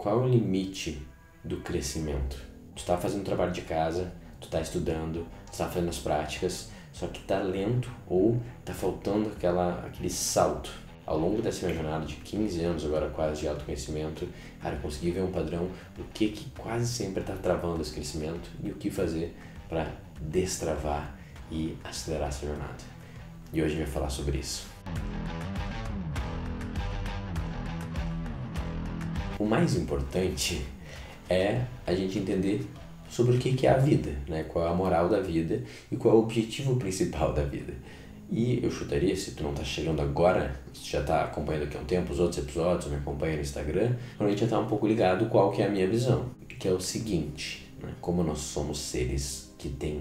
qual é o limite do crescimento? Tu tá fazendo trabalho de casa, tu tá estudando, tu tá fazendo as práticas, só que tá lento ou tá faltando aquele salto. Ao longo dessa minha jornada de 15 anos agora quase de autoconhecimento, cara, eu consegui ver um padrão do que quase sempre tá travando esse crescimento e o que fazer para destravar e acelerar essa jornada. E hoje a gente vai falar sobre isso. O mais importante é a gente entender sobre o que é a vida, né? Qual é a moral da vida e qual é o objetivo principal da vida. E eu chutaria, se tu não tá chegando agora, se tu já tá acompanhando aqui há um tempo os outros episódios, me acompanha no Instagram, provavelmente já tá um pouco ligado qual que é a minha visão, que é o seguinte, né? Como nós somos seres que têm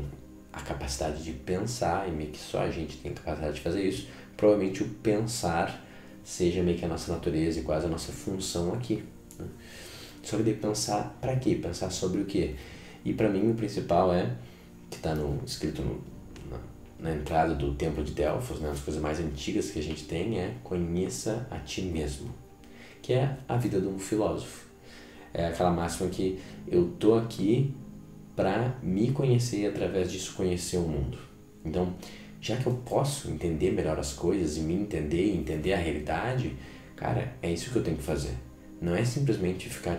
a capacidade de pensar, e meio que só a gente tem a capacidade de fazer isso, provavelmente o pensar seja meio que a nossa natureza e quase a nossa função aqui, né? Só que daí pensar pra quê? Pensar sobre o quê? E pra mim o principal é, que tá escrito na entrada do templo de Delfos, né? As coisas mais antigas que a gente tem é conheça a ti mesmo, que é a vida de um filósofo. É aquela máxima que eu tô aqui para me conhecer e através disso conhecer o mundo. Então, já que eu posso entender melhor as coisas e me entender e entender a realidade, cara, é isso que eu tenho que fazer. Não é simplesmente ficar,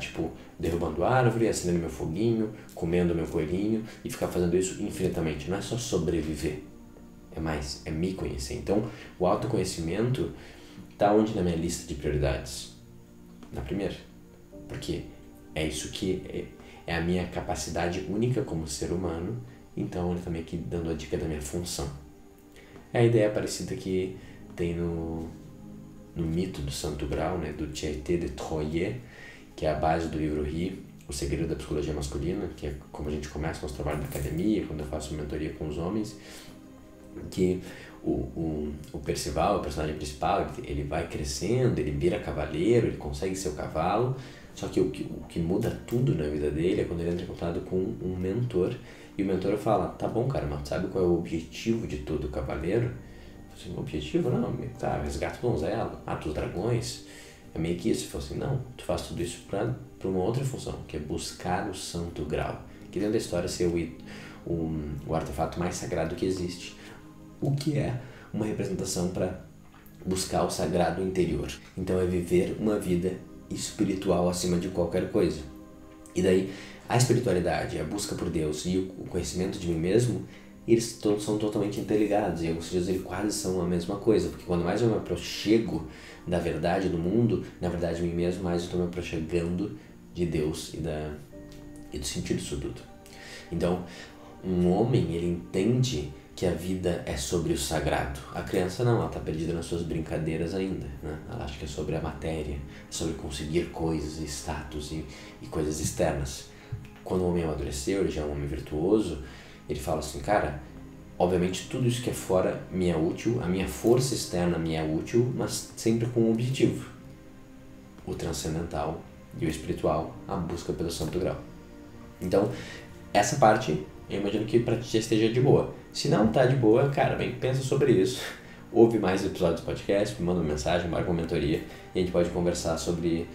derrubando árvore, acendendo meu foguinho, comendo meu coelhinho e ficar fazendo isso infinitamente. Não é só sobreviver. É me conhecer. Então, o autoconhecimento tá onde na minha lista de prioridades? Na primeira. Porque é isso que é a minha capacidade única como ser humano, então ele tá meio que dando a dica da minha função. É a ideia parecida que tem no mito do Santo Grau, né, do Charité de Troyes, que é a base do livro Ri, O Segredo da Psicologia Masculina, que é como a gente começa com os trabalhos da academia, quando eu faço mentoria com os homens, que o Percival, o personagem principal, ele vai crescendo, ele vira cavaleiro, ele consegue ser o cavalo, só que o que muda tudo na vida dele é quando ele entra em contato com um mentor, e o mentor fala, tá bom, cara, mas sabe qual é o objetivo de todo cavaleiro? Assim, o objetivo? Não, tá, resgata o donzelo, mata os dragões, é meio que isso. Ele falou assim, não, tu faz tudo isso pra uma outra função, que é buscar o Santo Grau, que dentro da história ser o artefato mais sagrado que existe, o que é uma representação para buscar o sagrado interior. Então é viver uma vida espiritual acima de qualquer coisa. E daí a espiritualidade, a busca por Deus e o conhecimento de mim mesmo, eles são totalmente interligados, e em alguns sentidos eles quase são a mesma coisa, porque quando mais eu me aproximo da verdade do mundo, na verdade de mim mesmo, mais eu estou me aproximando de Deus e do sentido disso tudo. Então, um homem, ele entende que a vida é sobre o sagrado. A criança não, ela está perdida nas suas brincadeiras ainda, né? Ela acha que é sobre a matéria, é sobre conseguir coisas, status e coisas externas. Quando o homem amadureceu, ele já é um homem virtuoso, ele fala assim, cara, obviamente tudo isso que é fora me é útil, a minha força externa me é útil, mas sempre com um objetivo. O transcendental e o espiritual, a busca pelo Santo Grau. Então, essa parte, eu imagino que pra ti já esteja de boa. Se não tá de boa, cara, bem, pensa sobre isso. Ouve mais episódios do podcast, me manda uma mensagem, marca uma mentoria e a gente pode conversar sobre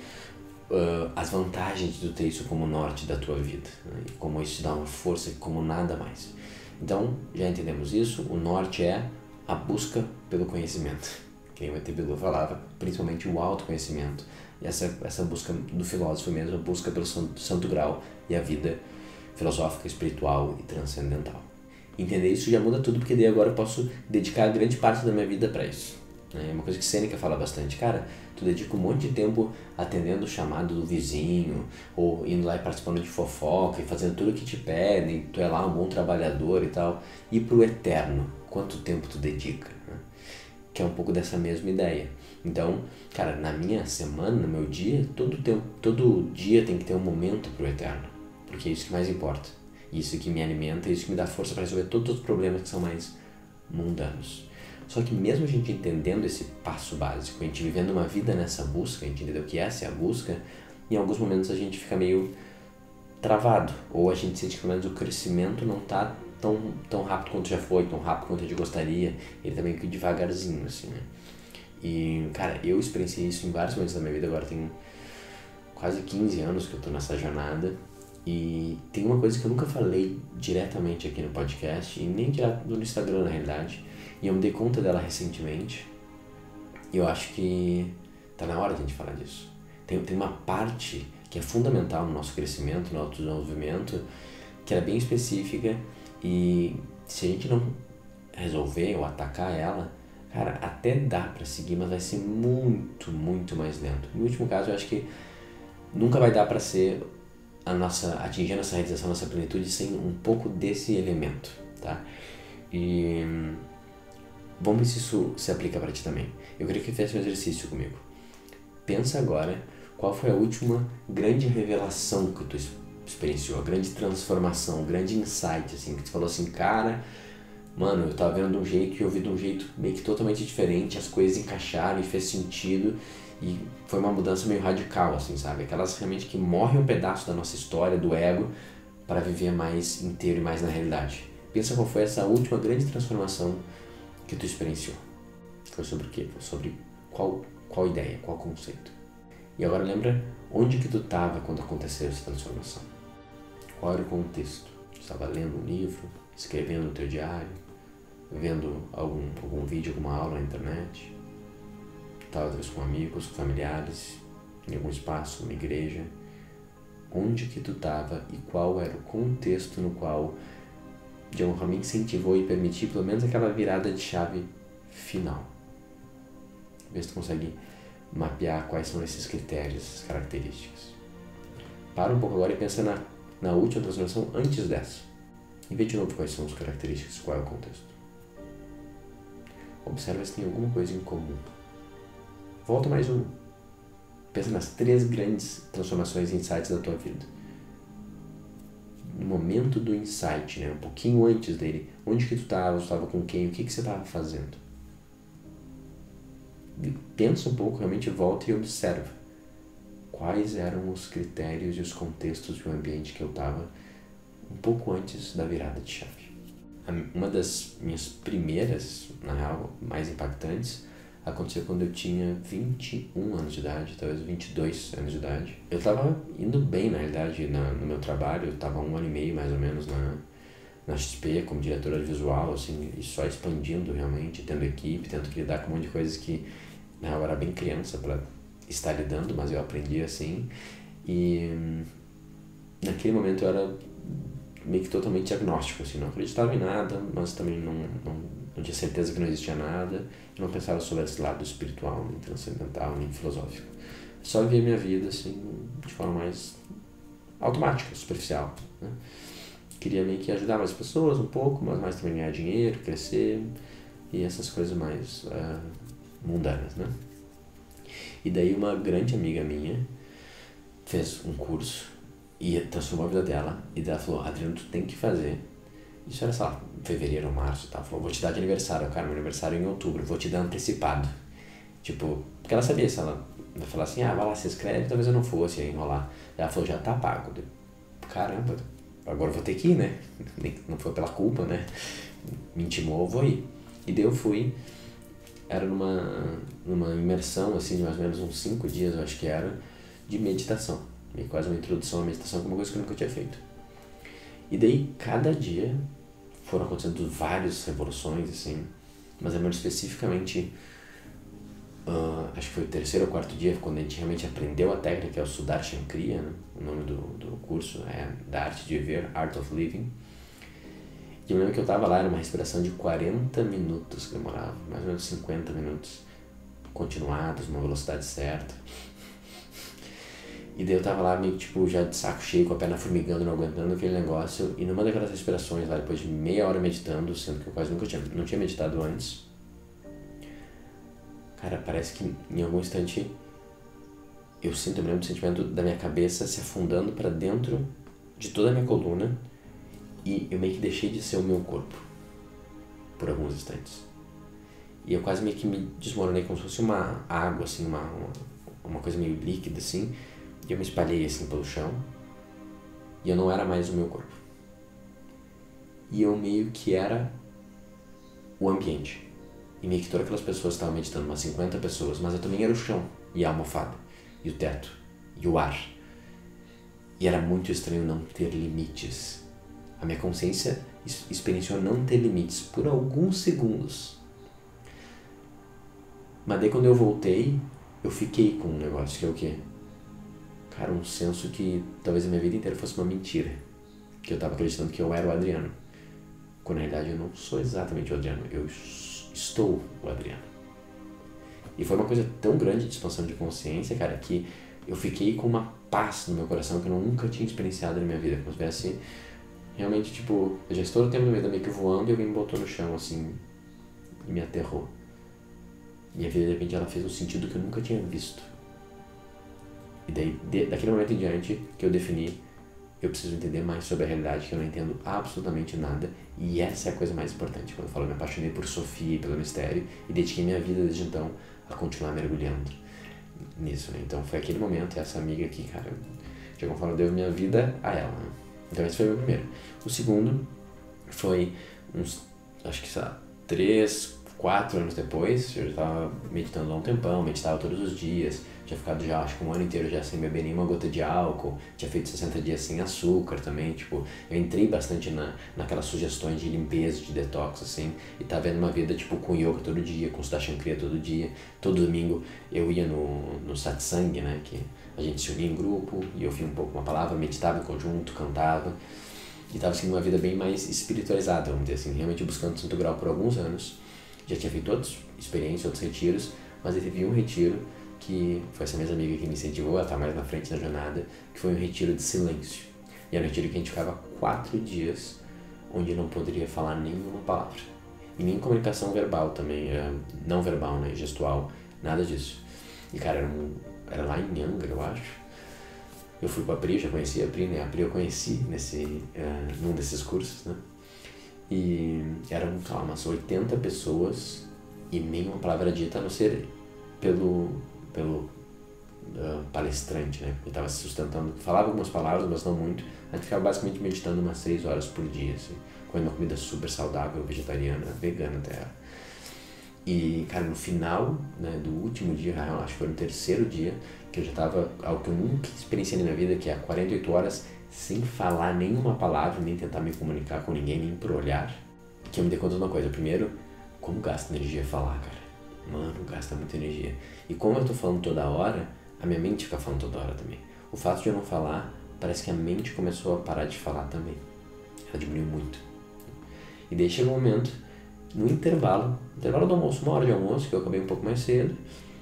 as vantagens de ter isso como norte da tua vida, né? E como isso te dá uma força como nada mais. Então, já entendemos isso, o norte é a busca pelo conhecimento. Quem o E.T. Bilu falava, principalmente o autoconhecimento. E essa busca do filósofo mesmo, a busca pelo santo grau e a vida filosófica, espiritual e transcendental. Entender isso já muda tudo, porque daí agora eu posso dedicar grande parte da minha vida para isso. É uma coisa que Sêneca fala bastante, cara, tu dedica um monte de tempo atendendo o chamado do vizinho, ou indo lá e participando de fofoca, e fazendo tudo o que te pedem, tu é lá um bom trabalhador e tal, e pro eterno, quanto tempo tu dedica, né? Que é um pouco dessa mesma ideia. Então, cara, na minha semana, no meu dia, todo dia tem que ter um momento pro eterno, porque é isso que mais importa, isso que me alimenta, isso que me dá força para resolver todos os problemas que são mais mundanos. Só que mesmo a gente entendendo esse passo básico, a gente vivendo uma vida nessa busca, a gente entendeu que essa é a busca, em alguns momentos a gente fica meio travado, ou a gente sente que pelo menos o crescimento não tá tão rápido quanto já foi, tão rápido quanto a gente gostaria, ele tá meio que devagarzinho, assim, né? E, cara, eu experienciei isso em vários momentos da minha vida, agora tem quase 15 anos que eu tô nessa jornada e tem uma coisa que eu nunca falei diretamente aqui no podcast e nem direto no Instagram, na realidade, e eu me dei conta dela recentemente e eu acho que tá na hora de a gente falar disso. Tem uma parte que é fundamental no nosso crescimento, no autodesenvolvimento, que era bem específica e se a gente não resolver ou atacar ela, cara, até dá pra seguir, mas vai ser muito, muito mais lento. No último caso, eu acho que nunca vai dar pra ser atingir a nossa realização, a nossa plenitude sem um pouco desse elemento, tá? E vamos ver se isso se aplica pra ti também. Eu queria que tu fizesse um exercício comigo. Pensa agora qual foi a última grande revelação que tu experienciou, a grande transformação, o grande insight, assim, que tu falou assim, cara, mano, eu tava vendo de um jeito e eu vi de um jeito meio que totalmente diferente, as coisas encaixaram e fez sentido e foi uma mudança meio radical, assim, sabe? Aquelas realmente que morrem um pedaço da nossa história, do ego, para viver mais inteiro e mais na realidade. Pensa qual foi essa última grande transformação que tu experienciou. Foi sobre o quê? Foi sobre qual ideia, qual conceito. E agora lembra onde que tu estava quando aconteceu essa transformação. Qual era o contexto? Tu estava lendo um livro, escrevendo no teu diário, vendo algum vídeo, alguma aula na internet, talvez com amigos, com familiares, em algum espaço, numa igreja. Onde que tu estava e qual era o contexto no qual de alguma forma incentivou e permitiu pelo menos aquela virada de chave final. Vê se tu consegue mapear quais são esses critérios, essas características. Para um pouco agora e pensa na última transformação antes dessa. E vê de novo quais são as características, qual é o contexto. Observa se tem alguma coisa em comum. Volta mais um. Pensa nas 3 grandes transformações e insights da tua vida. No momento do insight, né? Um pouquinho antes dele. Onde que tu estava com quem, o que você estava fazendo. Pensa um pouco, realmente volta e observa. Quais eram os critérios e os contextos e o ambiente que eu estava um pouco antes da virada de chave. Uma das minhas primeiras, na real, mais impactantes, aconteceu quando eu tinha 21 anos de idade, talvez 22 anos de idade. Eu estava indo bem, na realidade, no meu trabalho. Eu estava 1 ano e meio, mais ou menos, na XP, como diretora de visual, assim, e só expandindo realmente, tendo equipe, tendo que lidar com um monte de coisas que, na real, eu era bem criança para estar lidando, mas eu aprendi assim. E naquele momento eu era meio que totalmente agnóstico, assim, não acreditava em nada, mas também não tinha certeza que não existia nada, não pensava sobre esse lado espiritual, nem transcendental, nem filosófico. Só vivia minha vida, assim, de forma mais automática, superficial, né? Queria meio que ajudar mais pessoas um pouco, mas mais também ganhar dinheiro, crescer e essas coisas mais mundanas, né? E daí uma grande amiga minha fez um curso e transformou a vida dela, e ela falou, Adriano, tu tem que fazer. Isso era, sei lá, fevereiro ou março, tá? Falou, vou te dar de aniversário. Cara, meu aniversário é em outubro, vou te dar antecipado. Tipo, porque ela sabia, se ela vai falar assim, vai lá, se inscreve, talvez eu não fosse enrolar. Ela falou, já tá pago. Caramba, agora eu vou ter que ir, né? Não foi pela culpa, né? Me intimou, eu vou ir. E daí eu fui, era numa imersão, assim, de mais ou menos uns 5 dias, eu acho que era, de meditação. Meio quase uma introdução à meditação, que é uma coisa que eu nunca tinha feito. E daí, cada dia, foram acontecendo várias revoluções, assim, mas mais especificamente, acho que foi o 3º ou 4º dia, quando a gente realmente aprendeu a técnica, que é o Sudarshan Kriya, né? O nome do curso é da arte de viver, Art of Living. E eu lembro que eu tava lá, era uma respiração de 40 minutos, que demorava, mais ou menos 50 minutos, continuados, uma velocidade certa. E daí eu tava lá meio tipo já de saco cheio, com a perna formigando, não aguentando aquele negócio. E numa daquelas respirações lá, depois de meia hora meditando, sendo que eu quase não tinha meditado antes, cara, parece que em algum instante eu sinto mesmo o sentimento da minha cabeça se afundando para dentro de toda a minha coluna, e eu meio que deixei de ser o meu corpo por alguns instantes. E eu quase meio que me desmoronei como se fosse uma água, assim, uma coisa meio líquida, assim. E eu me espalhei assim pelo chão, e eu não era mais o meu corpo. E eu meio que era o ambiente. E meio que todas aquelas pessoas estavam meditando, umas 50 pessoas, mas eu também era o chão, e a almofada, e o teto, e o ar. E era muito estranho não ter limites. A minha consciência experienciou não ter limites por alguns segundos. Mas daí quando eu voltei, eu fiquei com um negócio que é o quê? Cara, um senso que talvez a minha vida inteira fosse uma mentira. Que eu tava acreditando que eu era o Adriano. Quando na realidade eu não sou exatamente o Adriano, eu estou o Adriano. E foi uma coisa tão grande de expansão de consciência, cara, que eu fiquei com uma paz no meu coração que eu nunca tinha experienciado na minha vida. Como se tivesse realmente, tipo, eu já estou o tempo no meio da meio que voando e alguém me botou no chão, assim, e me aterrou. Minha vida, de repente, ela fez um sentido que eu nunca tinha visto. E daí, daquele momento em diante, que eu defini, eu preciso entender mais sobre a realidade, que eu não entendo absolutamente nada. E essa é a coisa mais importante. Quando eu falo, eu me apaixonei por Sofia e pelo mistério, e dediquei minha vida desde então a continuar mergulhando nisso, né? Então foi aquele momento, e essa amiga aqui, cara, de alguma forma eu devo minha vida a ela, né? Então esse foi o meu primeiro. O segundo foi uns, acho que sei lá, 3, 4 anos depois. Eu já estava meditando há um tempão, meditava todos os dias, tinha ficado já acho que um ano inteiro já sem beber nenhuma gota de álcool, tinha feito 60 dias sem açúcar também, tipo, eu entrei bastante naquelas sugestões de limpeza, de detox, assim, e tava vendo uma vida, tipo, com yoga todo dia, com Sudarshan Kriya todo dia, todo domingo eu ia no satsang, né, que a gente se unia em grupo, e eu via um pouco uma palavra, meditava em conjunto, cantava, e tava seguindo uma vida bem mais espiritualizada, vamos dizer assim, realmente buscando o santo grau por alguns anos. Já tinha feito outras experiências, outros retiros, mas aí teve um retiro que foi essa mesma amiga que me incentivou a estar mais na frente da jornada, que foi um retiro de silêncio. E era um retiro que a gente ficava 4 dias, onde não poderia falar nenhuma palavra. E nem comunicação verbal também, não verbal, né, gestual, nada disso. E cara, era lá em Angra, eu acho. Eu fui com a Pri, já conheci a Pri, né? A Pri eu conheci num desses cursos, né? E eram, sei lá, umas 80 pessoas e nenhuma palavra dita, a não ser pelo palestrante, né? Ele estava se sustentando, falava algumas palavras, mas não muito. A gente ficava basicamente meditando umas 6 horas por dia, assim, comendo uma comida super saudável, vegetariana, vegana até era. E, cara, no final, né, do último dia, acho que foi no terceiro dia, que eu já estava, algo que eu nunca experienciei na minha vida, que é 48 horas sem falar nenhuma palavra, nem tentar me comunicar com ninguém, nem por olhar, que eu me dei conta de uma coisa. Primeiro, como gasta energia falar, cara. Mano, gasta muita energia. E como eu tô falando toda hora, a minha mente fica falando toda hora também. O fato de eu não falar, parece que a mente começou a parar de falar também. Ela diminuiu muito. E daí chega um momento, no intervalo do almoço, uma hora de almoço, que eu acabei um pouco mais cedo,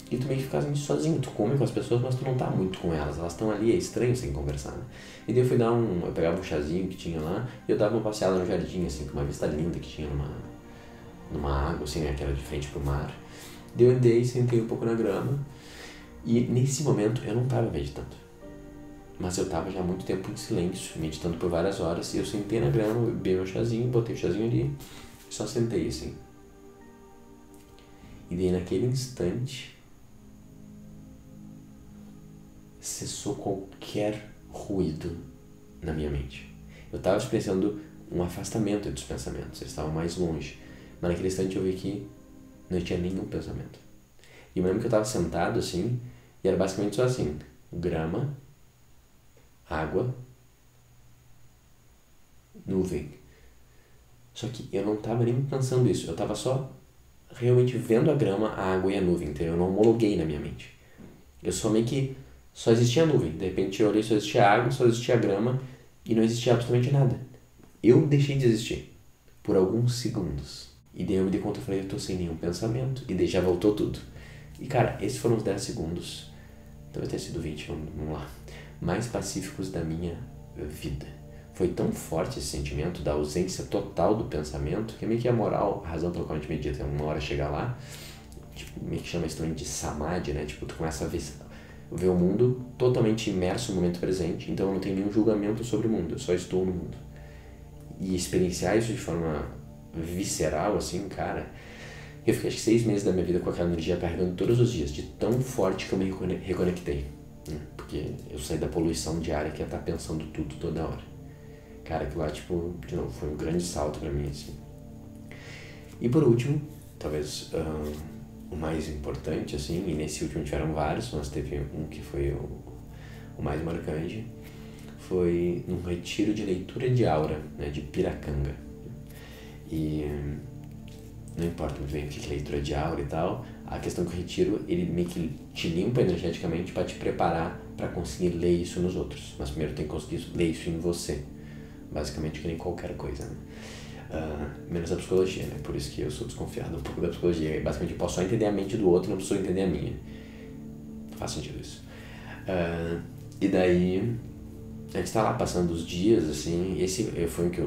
e tu meio que fica sozinho, tu come com as pessoas, mas tu não tá muito com elas estão ali, é estranho sem conversar, né? E daí eu fui eu pegava um chazinho que tinha lá, e eu dava uma passeada no jardim, assim, com uma vista linda que tinha numa água, assim, né, que era de frente pro mar. Daí eu andei, sentei um pouco na grama, e nesse momento eu não tava meditando, mas eu tava já há muito tempo em silêncio, meditando por várias horas, e eu sentei na grama, bebi meu chazinho, botei o chazinho ali, e só sentei, assim. E daí naquele instante cessou qualquer ruído na minha mente. Eu estava experienciando um afastamento dos pensamentos, eles estavam mais longe, mas naquele instante eu vi que não tinha nenhum pensamento. E eu lembro que eu estava sentado assim, e era basicamente só assim, grama, água, nuvem. Só que eu não estava nem pensando isso, eu estava só realmente vendo a grama, a água e a nuvem, então eu não homologuei na minha mente. Eu só meio que só existia a nuvem, de repente eu olhei, só existia a água, só existia a grama e não existia absolutamente nada. Eu deixei de existir por alguns segundos. E daí eu me dei conta, eu falei, eu tô sem nenhum pensamento. E daí já voltou tudo. E cara, esses foram os 10 segundos, talvez tenha sido 20, vamos lá, mais pacíficos da minha vida. Foi tão forte esse sentimento da ausência total do pensamento, que é meio que a moral, a razão pela qual a gente medita, uma hora chegar lá, tipo, meio que chama isso também de samadhi, né? Tipo, tu começa a ver o mundo totalmente imerso no momento presente, então eu não tenho nenhum julgamento sobre o mundo, eu só estou no mundo. E experienciar isso de forma visceral, assim, cara, eu fiquei acho que 6 meses da minha vida com aquela energia carregando todos os dias, de tão forte que eu me reconectei, né? Porque eu saí da poluição diária que é estar pensando tudo toda hora. Cara, aquilo lá, tipo, de novo, foi um grande salto pra mim, assim. E por último, talvez o mais importante, assim, e nesse último tiveram vários, mas teve um que foi o mais marcante, foi num retiro de leitura de aura, né, de Piracanga. E não importa muito bem o que é leitura de aura e tal, a questão que o retiro, ele meio que te limpa energeticamente para te preparar para conseguir ler isso nos outros. Mas primeiro tem que conseguir ler isso em você, basicamente, que nem qualquer coisa, né? Menos a psicologia, né? Por isso que eu sou desconfiado um pouco da psicologia. Basicamente, eu posso só entender a mente do outro, não preciso entender a minha. Faz sentido isso. E daí, a gente tá lá passando os dias, assim, esse foi o que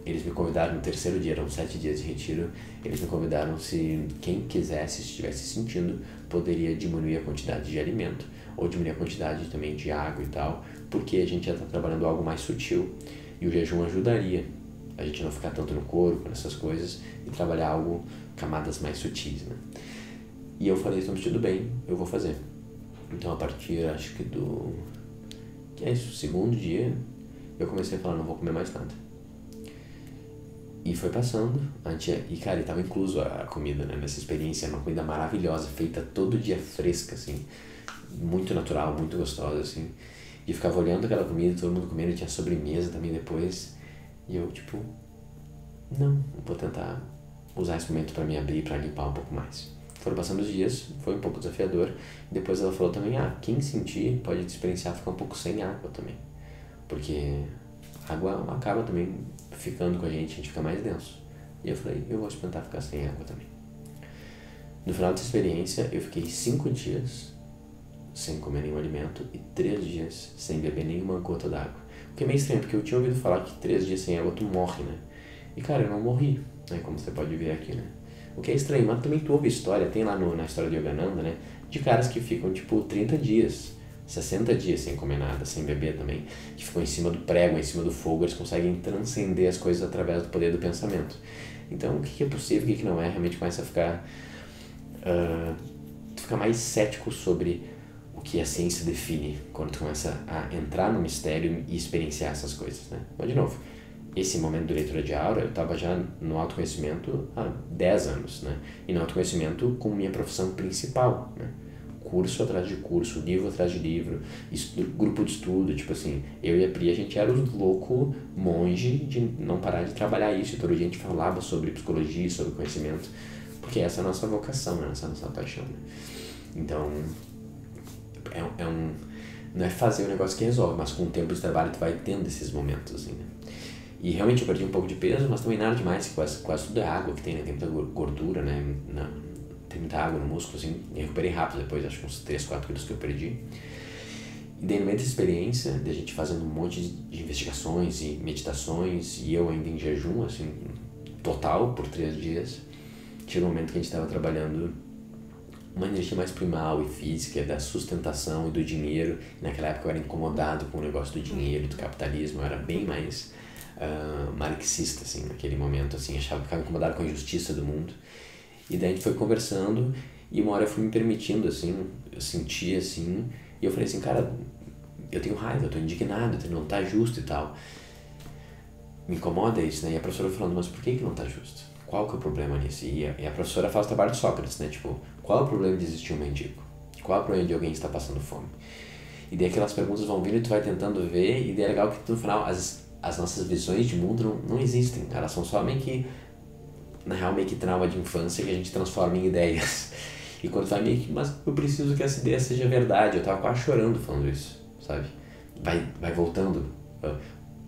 eles me convidaram no terceiro dia, eram 7 dias de retiro, eles me convidaram se quem quisesse, se estivesse sentindo, poderia diminuir a quantidade de alimento, ou diminuir a quantidade também de água e tal, porque a gente já está trabalhando algo mais sutil, e o jejum ajudaria a gente não ficar tanto no corpo, nessas coisas, e trabalhar algo, camadas mais sutis, né? E eu falei, estamos tudo bem, eu vou fazer. Então a partir, acho que que é isso, segundo dia, eu comecei a falar, não vou comer mais nada. E foi passando, e cara, estava incluso a comida, né, nessa experiência, uma comida maravilhosa, feita todo dia fresca, assim, muito natural, muito gostosa, assim. E eu ficava olhando aquela comida, todo mundo comendo, tinha sobremesa também depois, e eu, tipo, não, vou tentar usar esse momento para me abrir, para limpar um pouco mais. Foram passando os dias, foi um pouco desafiador, e depois ela falou também, quem sentir pode experienciar ficar um pouco sem água também, porque a água acaba também ficando com a gente fica mais denso. E eu falei, eu vou experimentar ficar sem água também. No final dessa experiência, eu fiquei 5 dias sem comer nenhum alimento e 3 dias sem beber nenhuma gota d'água. O que é meio estranho, porque eu tinha ouvido falar que 3 dias sem água tu morre, né? E cara, eu não morri, né? Como você pode ver aqui, né? O que é estranho, mas também tu ouve história, tem lá na história de Yogananda, né? De caras que ficam, tipo, 30 dias, 60 dias sem comer nada, sem beber também, que ficam em cima do prego, em cima do fogo, eles conseguem transcender as coisas através do poder do pensamento. Então, o que é possível, o que não é, realmente começa a ficar... tu fica mais cético sobre o que a ciência define, quando tu começa a entrar no mistério e experienciar essas coisas, né? Mas, de novo, esse momento de leitura de aura, eu estava já no autoconhecimento há 10 anos, né? E no autoconhecimento como minha profissão principal, né? Curso atrás de curso, livro atrás de livro, grupo de estudo, tipo assim, eu e a Pri, a gente era os loucos monge de não parar de trabalhar isso, e todo dia a gente falava sobre psicologia, sobre conhecimento, porque essa é a nossa vocação, né? Essa é a nossa paixão, né? Então, não é fazer o negócio que resolve, mas com o tempo de trabalho tu vai tendo esses momentos, assim, né? E realmente eu perdi um pouco de peso, mas também nada demais, quase tudo é água que tem, né? Tem muita gordura, né? Tem muita água no músculo, assim, e recuperei rápido depois, acho que uns 3, 4 quilos que eu perdi. E daí no meio dessa experiência, de a gente fazendo um monte de investigações e meditações, e eu ainda em jejum, assim, total, por 3 dias, chegou um momento que a gente estava trabalhando uma energia mais primal e física, da sustentação e do dinheiro. E naquela época eu era incomodado com o negócio do dinheiro e do capitalismo, eu era bem mais marxista, assim, naquele momento, assim, ficava incomodado com a injustiça do mundo. E daí a gente foi conversando e uma hora eu fui me permitindo, assim, eu senti, assim, e eu falei assim, cara, eu tenho raiva, eu tô indignado, não tá justo e tal. Me incomoda isso, né? E a professora falando, mas por que não tá justo? Qual que é o problema nisso? E a professora faz o trabalho de Sócrates, né? Tipo, qual é o problema de existir um mendigo? Qual é o problema de alguém que está passando fome? E daí aquelas perguntas vão vindo e tu vai tentando ver, e daí é legal que no final as nossas visões de mundo não existem, elas são só meio que, na real, meio que trauma de infância que a gente transforma em ideias. E quando tu vai meio que, mas eu preciso que essa ideia seja verdade, eu tava quase chorando falando isso, sabe? Vai voltando,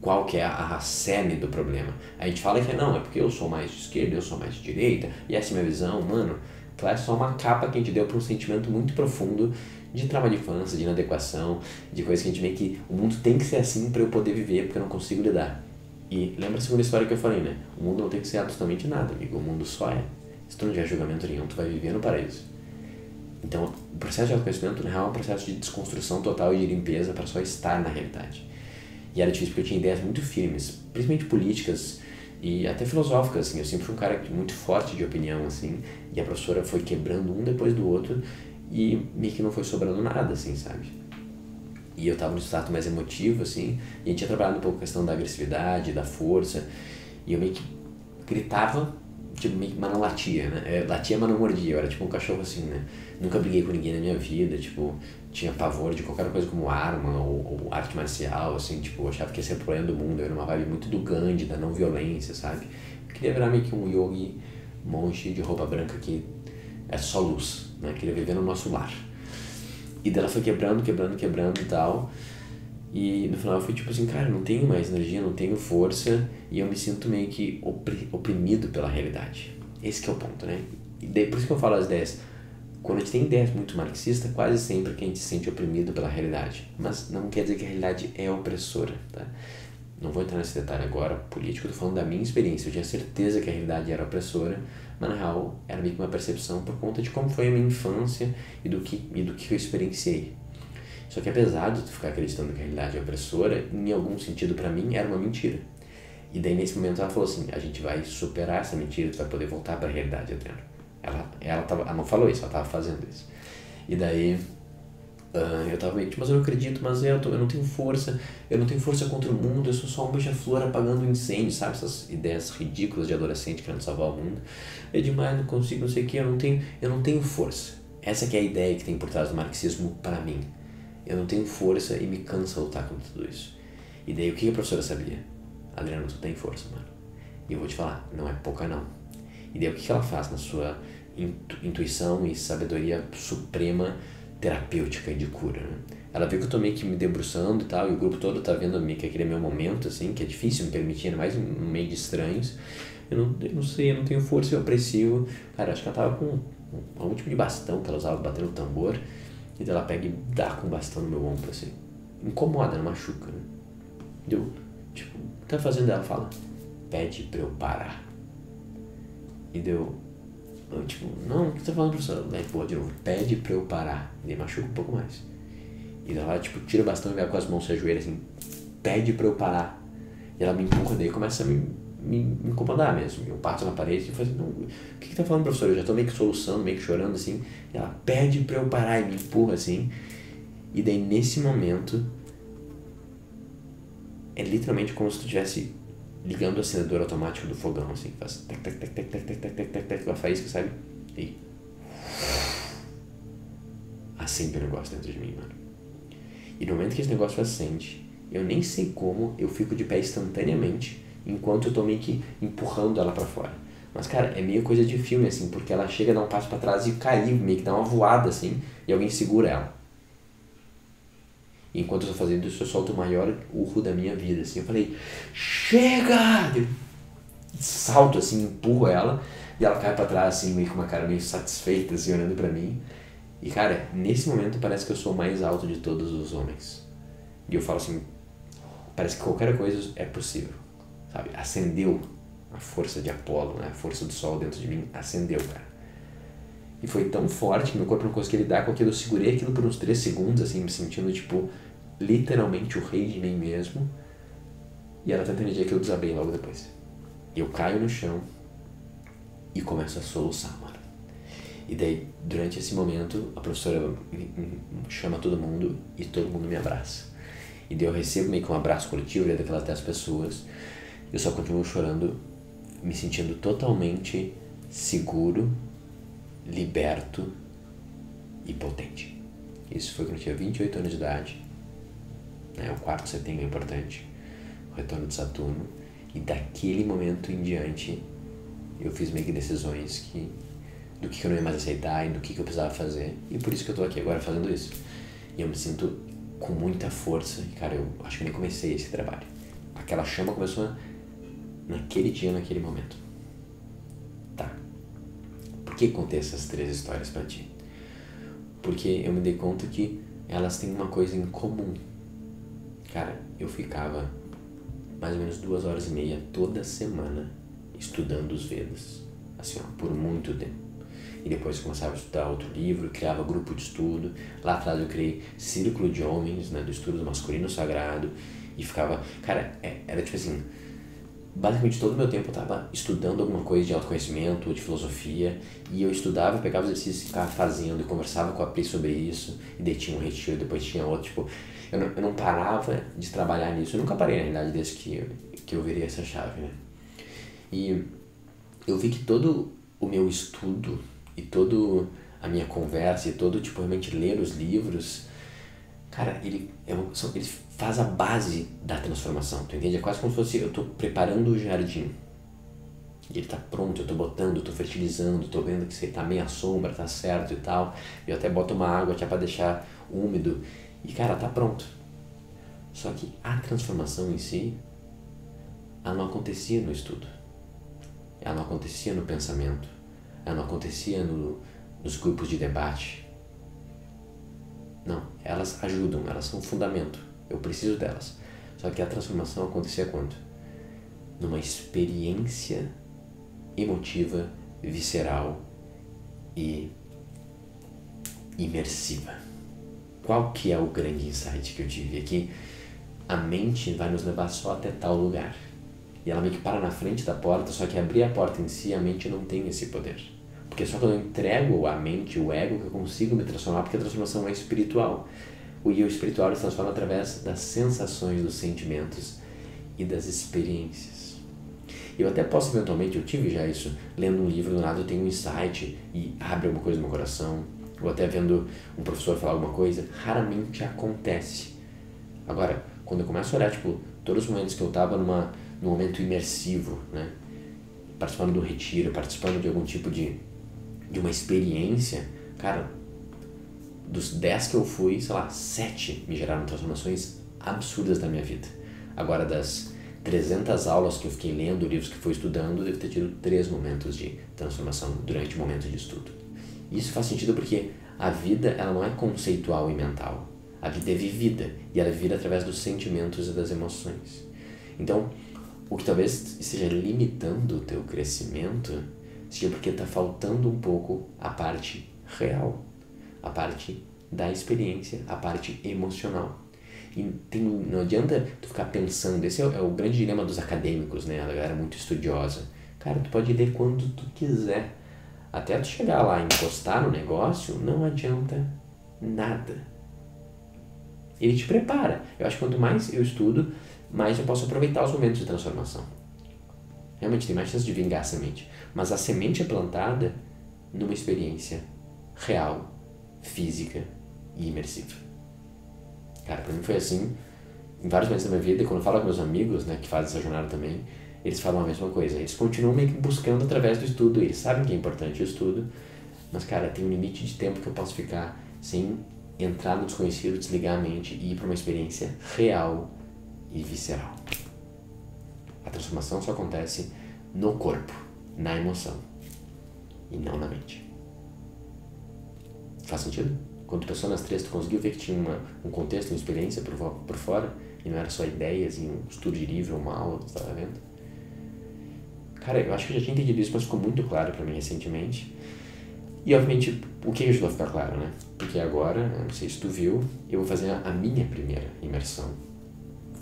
qual que é a cerne do problema. A gente fala que não, é porque eu sou mais de esquerda, eu sou mais de direita, e essa é a minha visão, mano, claro, é só uma capa que a gente deu para um sentimento muito profundo de trauma de infância, de inadequação, de coisa que a gente meio que, o mundo tem que ser assim para eu poder viver, porque eu não consigo lidar. E lembra a segunda história que eu falei, né? O mundo não tem que ser absolutamente nada, amigo, o mundo só é. Se tu não tiver julgamento nenhum, tu vai viver no paraíso. Então, o processo de autoconhecimento, na real, é um processo de desconstrução total e de limpeza para só estar na realidade. E era difícil porque eu tinha ideias muito firmes, principalmente políticas e até filosóficas, assim. Eu sempre fui um cara muito forte de opinião, assim, e a professora foi quebrando um depois do outro e meio que não foi sobrando nada, assim, sabe? E eu tava no estado mais emotivo, assim, e a gente tinha trabalhado um pouco a questão da agressividade, da força, e eu meio que gritava tipo, mas não latia, né? Latia, mas não mordia. Eu era tipo um cachorro assim, né? Nunca briguei com ninguém na minha vida, tipo, tinha pavor de qualquer coisa como arma ou arte marcial, assim, tipo, eu achava que ia ser o problema do mundo. Eu era uma vibe muito do Gandhi, da não violência, sabe? Eu queria virar meio que um yogi monge de roupa branca que é só luz, né? Eu queria viver no nosso lar. E daí ela foi quebrando e tal. E no final eu fui tipo assim, cara, não tenho mais energia, não tenho força e eu me sinto meio que oprimido pela realidade. Esse que é o ponto, né? E daí, por isso que eu falo as ideias. Quando a gente tem ideias muito marxistas, quase sempre que a gente se sente oprimido pela realidade. Mas não quer dizer que a realidade é opressora, tá? Não vou entrar nesse detalhe agora político, eu tô falando da minha experiência. Eu tinha certeza que a realidade era opressora, mas na real era meio que uma percepção por conta de como foi a minha infância e do que eu experienciei. Só que apesar de tu ficar acreditando que a realidade é opressora, em algum sentido pra mim era uma mentira. E daí nesse momento ela falou assim, a gente vai superar essa mentira, tu vai poder voltar pra realidade eterna. Ela não falou isso, ela tava fazendo isso. E daí eu tava meio que, mas eu não acredito, mas eu não tenho força contra o mundo, eu sou só um beija-flor apagando um incêndio, sabe? Essas ideias ridículas de adolescente querendo salvar o mundo. É demais, não consigo, não sei o que, eu não tenho força. Essa que é a ideia que tem por trás do marxismo pra mim. Eu não tenho força e me cansa lutar contra tudo isso. E daí o que a professora sabia? Adriano, tu tem força, mano. E eu vou te falar, não é pouca não. E daí o que ela faz na sua intuição e sabedoria suprema, terapêutica e de cura, né? Ela viu que eu tô meio que me debruçando e tal, e o grupo todo tá vendo meio que aquele meu momento, assim, que é difícil me permitir, ainda mais no meio de estranhos. Eu não sei, eu não tenho força, eu aprecio. Cara, acho que ela tava com algum tipo de bastão que ela usava batendo o tambor. E daí ela pega e dá com o bastão no meu ombro, assim. Incomoda, não machuca, né? Deu, tipo, o que tá fazendo? Ela fala, pede pra eu parar. E deu, eu, tipo, não, o que você tá falando, professor? Daí, pô, de novo, pede pra eu parar. E daí machuca um pouco mais. E daí ela, tipo, tira o bastão e vai com as mãos se ajoelha, assim, pede pra eu parar. E ela me empurra, daí começa a me incomodar mesmo. Eu passo na parede e falo assim, não, o que tá falando, professor? Eu já tô meio que soluçando, meio que chorando, assim. E ela pede pra eu parar e me empurra, assim. E daí, nesse momento, é literalmente como se tu estivesse ligando o acendedor automático do fogão, assim. Faz tac, tac, tac, tac, tac, tac, tac, tac, tac, tac, uma faísca, sabe? E acende o negócio dentro de mim, mano. E no momento que esse negócio acende, eu nem sei como, eu fico de pé instantaneamente, enquanto eu tô meio que empurrando ela pra fora. Mas, cara, é meio coisa de filme, assim, porque ela chega a dar um passo pra trás e cair, meio que dá uma voada, assim, e alguém segura ela. E enquanto eu tô fazendo isso, eu solto o maior urro da minha vida, assim. Eu falei, chega! Eu salto, assim, empurro ela, e ela cai pra trás, assim, meio com uma cara meio satisfeita, assim, olhando pra mim. E, cara, nesse momento parece que eu sou o mais alto de todos os homens. E eu falo assim, parece que qualquer coisa é possível, sabe? Acendeu a força de Apolo, né? A força do sol dentro de mim, acendeu, cara. E foi tão forte que meu corpo não conseguia lidar com aquilo. Eu segurei aquilo por uns 3 segundos, assim, me sentindo, tipo, literalmente o rei de mim mesmo. E era tanta energia que eu desabei logo depois. E eu caio no chão e começo a soluçar, mano. E daí, durante esse momento, a professora chama todo mundo e todo mundo me abraça. E daí eu recebo meio que um abraço coletivo, daquelas 10 pessoas. Eu só continuo chorando, me sentindo totalmente seguro, liberto e potente. Isso foi quando eu tinha 28 anos de idade, né? O quarto setembro é importante, o retorno de Saturno. E daquele momento em diante, eu fiz meio que decisões do que eu não ia mais aceitar e do que eu precisava fazer. E por isso que eu tô aqui agora fazendo isso. E eu me sinto com muita força. E, cara, eu acho que nem comecei esse trabalho. Aquela chama começou naquele dia, naquele momento. Tá. Por que contei essas 3 histórias pra ti? Porque eu me dei conta que elas têm uma coisa em comum. Cara, eu ficava mais ou menos 2h30 toda semana estudando os Vedas. Assim, ó, por muito tempo. E depois começava a estudar outro livro, criava grupo de estudo. Lá atrás eu criei Círculo de Homens, né, do estudo do masculino sagrado. E ficava... Cara, era tipo assim... Basicamente todo o meu tempo eu tava estudando alguma coisa de autoconhecimento ou de filosofia. E eu estudava, pegava os exercícios e ficava fazendo. E conversava com a Pri sobre isso. E daí tinha um retiro, depois tinha outro. Tipo, eu não parava de trabalhar nisso. Eu nunca parei, na realidade, desde que eu virei essa chave, né? E eu vi que todo o meu estudo e todo a minha conversa e todo, tipo, realmente ler os livros, cara, ele faz a base da transformação, tu entende? É quase como se fosse, eu tô preparando o jardim. E ele tá pronto, eu tô botando, eu tô fertilizando, tô vendo que você tá meio à sombra, tá certo e tal. Eu até boto uma água que é pra deixar úmido. E, cara, tá pronto. Só que a transformação em si, ela não acontecia no estudo. Ela não acontecia no pensamento. Ela não acontecia nos grupos de debate. Não, elas ajudam, elas são fundamento. Eu preciso delas. Só que a transformação acontecia quando? Numa experiência emotiva, visceral e imersiva. Qual que é o grande insight que eu tive? É que a mente vai nos levar só até tal lugar. E ela meio que para na frente da porta, só que abrir a porta em si, a mente não tem esse poder. Porque só quando eu entrego a mente, o ego, que eu consigo me transformar, porque a transformação é espiritual. E o espiritual se transforma através das sensações, dos sentimentos e das experiências. Eu até posso eventualmente, eu tive já isso, lendo um livro, do nada eu tenho um insight e abre alguma coisa no meu coração, ou até vendo um professor falar alguma coisa, raramente acontece. Agora, quando eu começo a olhar, tipo, todos os momentos que eu tava num momento imersivo, né, participando do retiro, participando de algum tipo de uma experiência, cara, dos 10 que eu fui, sei lá, 7 me geraram transformações absurdas na minha vida. Agora, das 300 aulas que eu fiquei lendo, livros que fui estudando, devo ter tido 3 momentos de transformação durante o momento de estudo. Isso faz sentido porque a vida, ela não é conceitual e mental. A vida é vivida, e ela é vivida através dos sentimentos e das emoções. Então, o que talvez esteja limitando o teu crescimento seja porque está faltando um pouco a parte real, a parte da experiência, a parte emocional. E não adianta tu ficar pensando, esse é o grande dilema dos acadêmicos, né? A galera muito estudiosa. Cara, tu pode ler quando tu quiser. Até tu chegar lá e encostar no negócio, não adianta nada. Ele te prepara. Eu acho que quanto mais eu estudo, mais eu posso aproveitar os momentos de transformação. Realmente tem mais chance de vingar a semente. Mas a semente é plantada numa experiência real, física e imersiva. Cara, pra mim foi assim em vários momentos da minha vida, e quando eu falo com meus amigos, né, que fazem essa jornada também, eles falam a mesma coisa. Eles continuam meio que buscando através do estudo, eles sabem que é importante o estudo, mas, cara, tem um limite de tempo que eu posso ficar sem entrar no desconhecido, desligar a mente e ir pra uma experiência real e visceral. A transformação só acontece no corpo, na emoção, e não na mente. Faz sentido? Quando tu pensou nas 3, tu conseguiu ver que tinha um contexto, uma experiência por fora, e não era só ideias e um estudo de livro ou uma aula que tu estava vendo? Cara, eu acho que eu já tinha entendido isso, mas ficou muito claro pra mim recentemente. E, obviamente, o que ajudou a ficar claro, né? Porque agora, não sei se tu viu, eu vou fazer a minha primeira imersão,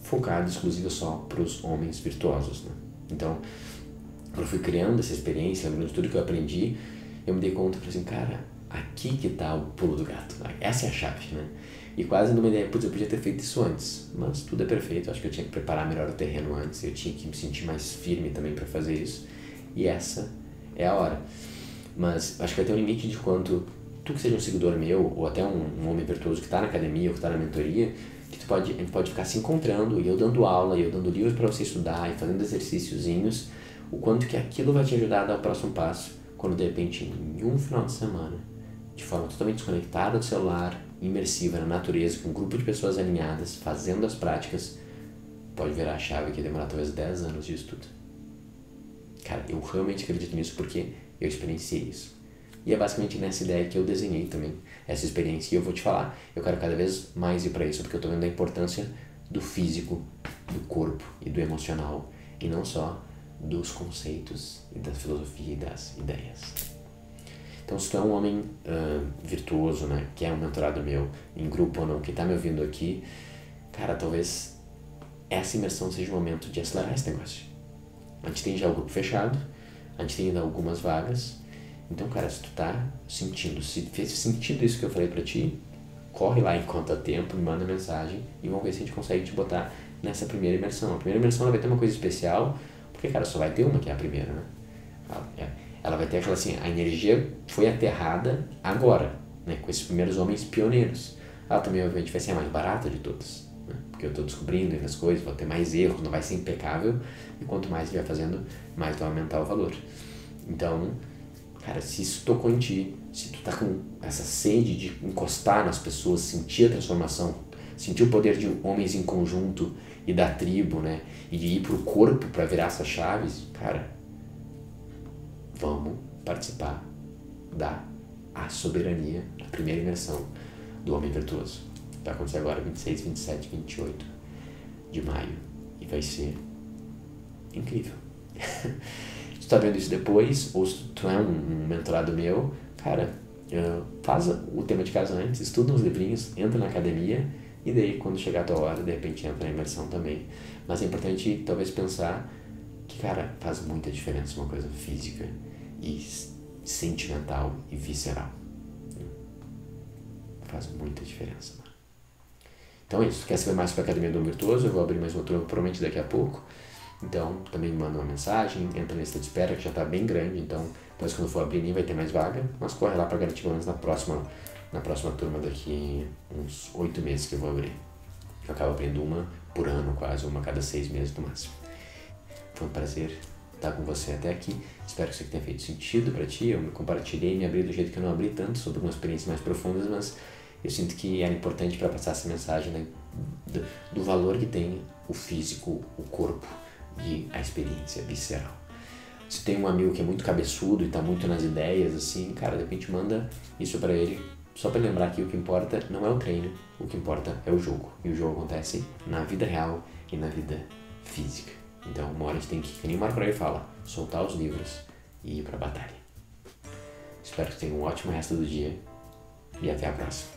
focada exclusiva só pros homens virtuosos, né? Então, quando eu fui criando essa experiência, lembrando de tudo que eu aprendi, eu me dei conta, falei assim, cara, aqui que tá o pulo do gato, essa é a chave, né? E quase numa ideia, putz, eu podia ter feito isso antes, mas tudo é perfeito, acho que eu tinha que preparar melhor o terreno antes, eu tinha que me sentir mais firme também para fazer isso, e essa é a hora. Mas acho que vai ter um limite de quanto tu que seja um seguidor meu, ou até um homem virtuoso que tá na academia ou que tá na mentoria, que a gente pode ficar se encontrando, e eu dando aula, e eu dando livros para você estudar, e fazendo exercíciozinhos, o quanto que aquilo vai te ajudar a dar o próximo passo, quando de repente em um final de semana, de forma totalmente desconectada do celular, imersiva na natureza, com um grupo de pessoas alinhadas, fazendo as práticas, pode virar a chave que demorar talvez 10 anos de estudo. Cara, eu realmente acredito nisso porque eu experienciei isso. E é basicamente nessa ideia que eu desenhei também essa experiência. E eu vou te falar, eu quero cada vez mais ir para isso, porque eu tô vendo a importância do físico, do corpo e do emocional, e não só dos conceitos e da filosofia e das ideias. Então, se tu é um homem virtuoso, né, que é um mentorado meu, em grupo ou não, que tá me ouvindo aqui, cara, talvez essa imersão seja o momento de acelerar esse negócio. A gente tem já o grupo fechado, a gente tem ainda algumas vagas, então, cara, se tu tá sentindo, se fez sentido isso que eu falei pra ti, corre lá enquanto há tempo, me manda mensagem e vamos ver se a gente consegue te botar nessa primeira imersão. A primeira imersão ela vai ter uma coisa especial, porque, cara, só vai ter uma que é a primeira, né? Ela vai ter aquela assim, a energia foi aterrada agora, né, com esses primeiros homens pioneiros. Ela também obviamente vai ser a mais barata de todas, né, porque eu estou descobrindo as coisas, vou ter mais erros, não vai ser impecável, e quanto mais ele vai fazendo, mais vai aumentar o valor. Então, cara, se isso tocou em ti, se tu tá com essa sede de encostar nas pessoas, sentir a transformação, sentir o poder de homens em conjunto e da tribo, né, e de ir pro corpo para virar essas chaves, cara, vamos participar da A Soberania, a primeira imersão do Homem Virtuoso. Vai acontecer agora 26, 27, 28 de maio e vai ser incrível. Se tu tá vendo isso depois, ou se tu é um mentorado meu, cara, faz o tema de casa antes, estuda uns livrinhos, entra na academia e daí quando chegar a tua hora, de repente entra na imersão também. Mas é importante talvez pensar que, cara, faz muita diferença uma coisa física e sentimental e visceral. Faz muita diferença, mano. Então é isso. Quer saber mais sobre a Academia do Homem Virtuoso? Eu vou abrir mais uma turma provavelmente daqui a pouco. Então também me manda uma mensagem, entra na lista de espera que já está bem grande, então depois quando for abrir nem vai ter mais vaga, mas corre lá para garantir pelo menos na próxima turma daqui uns 8 meses que eu vou abrir. Eu acabo abrindo uma por ano quase, uma a cada 6 meses no máximo. Foi um prazer estar com você até aqui, espero que isso aqui tenha feito sentido para ti. Eu me compartilhei, me abri do jeito que eu não abri tanto sobre uma experiência mais profundas, mas eu sinto que era importante para passar essa mensagem, né, do valor que tem o físico, o corpo e a experiência visceral. Se tem um amigo que é muito cabeçudo e tá muito nas ideias, assim, cara, de repente manda isso para ele, só para lembrar que o que importa não é o treino, o que importa é o jogo. E o jogo acontece na vida real e na vida física. Então, uma hora a gente tem que nem o Marco Aurélio fala, soltar os livros e ir pra batalha. Espero que tenham um ótimo resto do dia e até a próxima.